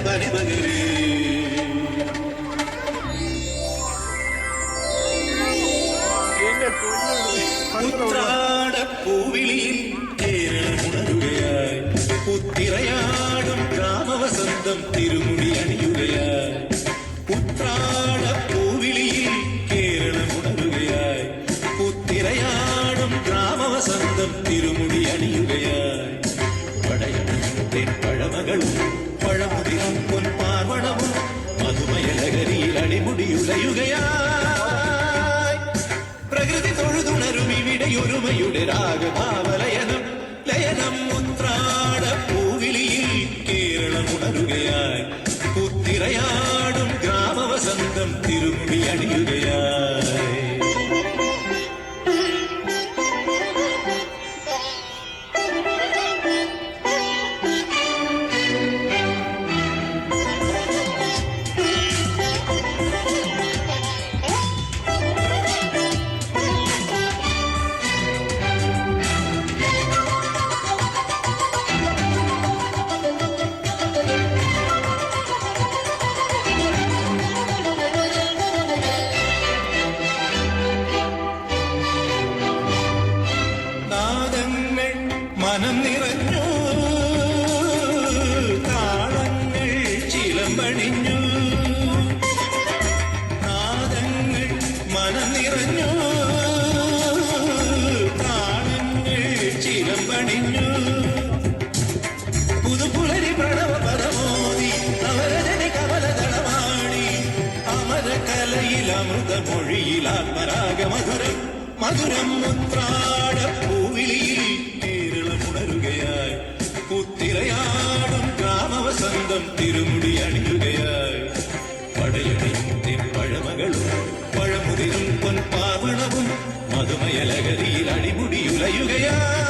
പനിപകരേ ഉത്രാടപ്പൂവിളിയിൽ കേരളമുണരുകയായി പുത്തിറയാടും ഗ്രാമവസന്തം തിരുമുടി അണിയുകയായി ഉത്രാടപ്പൂവിളിയിൽ കേരളമുണരുകയായി പുത്തിറയാടും ഗ്രാമവസന്തം തിരുമുടി അണിയുകയായി പടയണത്തെ പഴമകളും പഴമുതിരും പൊൻപാർവണവും മധുമയലകരിയിൽ അടിമുടിയുലയുകയായി പ്രകൃതി തൊഴുതുണരും ഇവിടെയൊരുമയുടെ രാഗഭാവലയനം ലയനം ഉത്രാടപ്പൂവിളിയിൽ കേരളമുണരുകയായി പുത്തിറയാടും ഗ്രാമവസന്തം തിരുമുടി അണിയുകയായി മനം നിറഞ്ഞു താളങ്ങൾ ചിലമ്പണിഞ്ഞു നാദങ്ങൾ മനം നിറഞ്ഞു താളങ്ങൾ ചിലമ്പണിഞ്ഞു പുതുപുലരി പ്രണവ പദമോദി നവരജനി കമലദളമാണി അമരകലയിൽ അമൃതമൊഴിയിൽ ആത്മരാഗ മധുരം മധുരം ഉത്രാടപ്പൂവിളിയിൽ കേരളമുണരുകയായി പുത്തിറയാടും ഗ്രാമവസന്തം തിരുമുടി അണിയുകയായി പടയണിയും പഴമകളും പഴമുതിരും പൊൻപാവണവും മധുമയലകരിയിൽ അടിമുടിയുലയുകയായി